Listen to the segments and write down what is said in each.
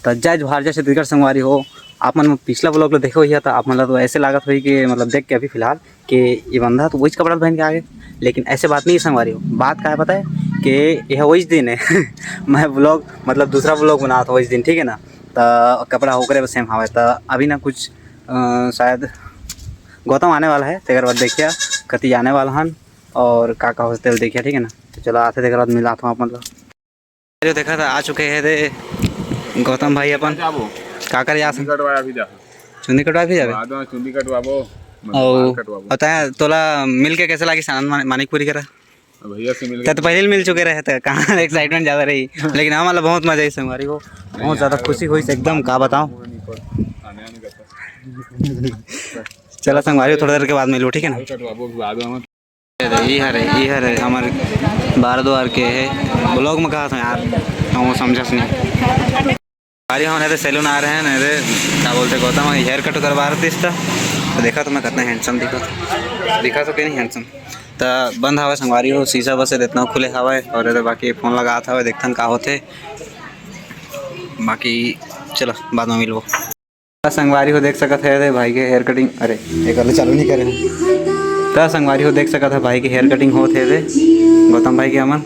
तो जय जोहार जय छत्तीसगढ़ संगवारी हो। आप मन पिछला ब्लॉग में देखो ही था, आप मतलब तो ऐसे लागत हुई कि मतलब देख के अभी फिलहाल कि ये बंदा तो वही कपड़ा पहन के आ गए, लेकिन ऐसे बात नहीं है संगवारी हो। बात क्या है पता है कि यह वही दिन है मैं ब्लॉग मतलब दूसरा ब्लॉग बना था वही दिन, ठीक है ना। तो कपड़ा होकर सेम हवा तो अभी ना कुछ शायद गौतम आने वाला है, तेकर बाद देखिए कति आने वाला हन और का होते देखिए, ठीक है ना। तो चलो आते तेकर बाद मिला था मतलब जो देखा था आ चुके हैं थे गौतम भाई अपन का कर जा चुंदी कटवा भी जावे चुंदी कटवाबो और पता है तोला मिल के कैसे लगी सानंद मानिकपुरी करा भैया से मिल तो पहले मिल चुके रहे थे, कहाँ एक्साइटमेंट ज़्यादा रही, लेकिन हाँ मतलब बहुत मज़ा आई संगवारी को, बहुत ज़्यादा खुशी हुई एकदम का बताऊँ। चलो संगवारी थोड़ी देर के बाद मिलो, ठीक है ना। ये हरे हमारे बार द्वार के है ब्लॉग में कहा था यार, वो समझस नहीं। अरे हम सैलून आ रहे हैं ना, क्या बोलते गौतम हेयर कट करवा रहे थे इसका, तो देखा तो मैं कितना हैंडसम दिखा तो नहीं हैंडसम। तो बंद हवा संगवारी हो शीशा बस इतना खुले हवा है और बाकी फ़ोन लगा था देखते का होते, बाकी चलो बाद में मिलो। संगवारी हो देख सकते है भाई के हेयर कटिंग, अरे एक चालू नहीं करे तो संगवारी हो देख सकता था भाई की हेयर कटिंग होते थे गौतम भाई के अमन,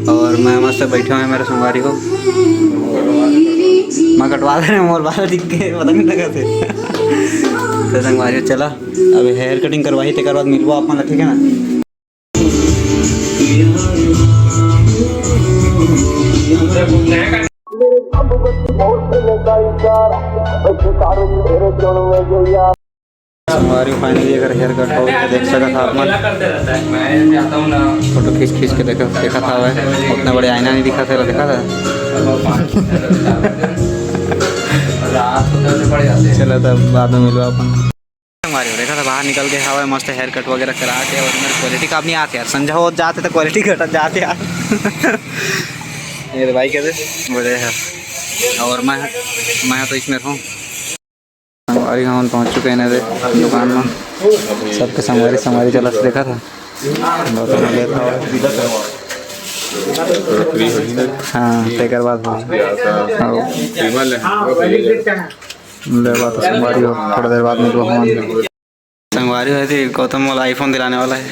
और मैं मस्त बैठे हुए मेरे संगवारी को मैं कटवा दे रहे मोर बाल दिख के पता नहीं लगा थे तो संगवारी चला अब हेयर कटिंग करवाई तेकर बाद मिलबो आप मन, ठीक है ना। संगवारी फाइनली अगर हेयर कट हो गया देख सकता था आप फोटो खींच के देखा था वह उतना बड़े आईना नहीं दिखा था, देखा था चलो तब बाद में मिलो अपन। संगवारी देखा था बाहर निकल के हवा मस्त हेयर कट वगैरह करा के, और मेरी क्वालिटी का नहीं आती यार, संजय हो जाते तो क्वालिटी घट जाते यार ये भाई कैसे बोले यार, और मैं तो इसमें हूँ। संगवारी हम पहुँच चुके हैं दुकान में, सबके संगवारी चला देखा था हाँ तेकर बाद संगवारी हो थोड़ा देर बाद में संगवारी हुई थी गौतम वाला आईफोन दिलाने वाला है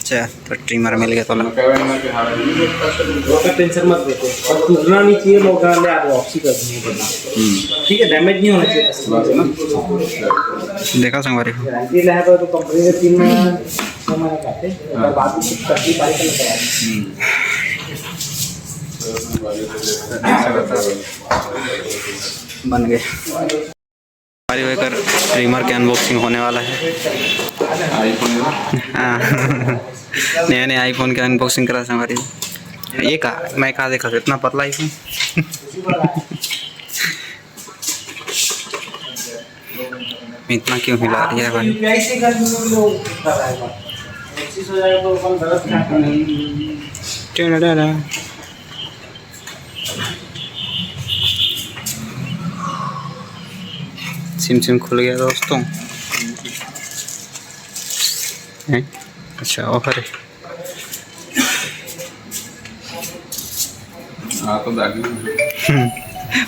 अच्छा तो ट्रिमर मिल गया तो टेंशन मत लेते और टूटना नहीं चाहिए, लोग ले आप वापसी कर देंगे, ठीक है, डैमेज नहीं होना चाहिए। देखा संगवारी को गारंटी ले है तो कंपनी के 3 महीने कहते हैं, और बाद में कुछ करती पारी के लगाया बन गए। होकर ट्रिमर के अनबॉक्सिंग होने वाला है हाँ नया आईफोन के अनबॉक्सिंग करा हमारी ये का मैं कहा देखा इतना पतला आईफोन इतना क्यों हिला रही है भाई। सिम खुल गया दोस्तों, अच्छा ऑफर है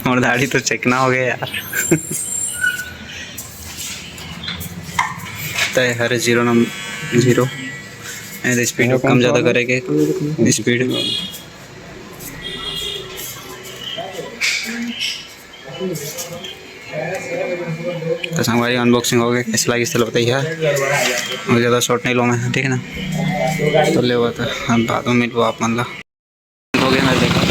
और दाढ़ी तो चिकना हो गया यार तय हर 0 स्पीड कम ज़्यादा करेंगे स्पीड तो संगवारी अनबॉक्सिंग हो गया, कैसे लगी चलो बताइए और ज़्यादा शॉर्ट नहीं लूँगा, ठीक है ना। तो ले हुआ था हम बाद में मिलो आप मतलब हो गया मैं देखा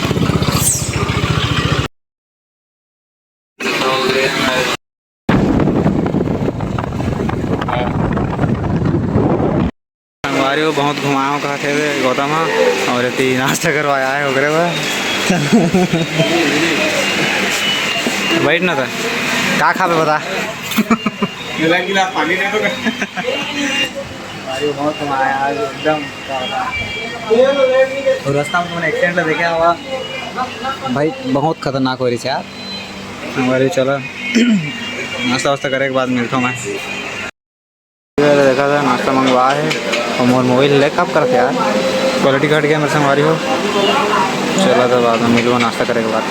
संगवारी को बहुत घुमाओ कहा थे गौतम और इतनी नाश्ता करवाया है वगैरह बैठ ना था क्या खा पे बता पानी नहीं बहुत घुमाया एकदम रास्ता में तुमने एक्सीडेंट देखा हुआ भाई, बहुत खतरनाक हो रही है यार। हमारी चला नाश्ता वास्ता करे के बाद मिलता हूँ मैं। देखा था नाश्ता मंगवा है और मोर मोबाइल ले कब करते यार क्वालिटी घट गया मेरे संगवारी हो। चला था बाद में मिलवा नाश्ता करे के बाद।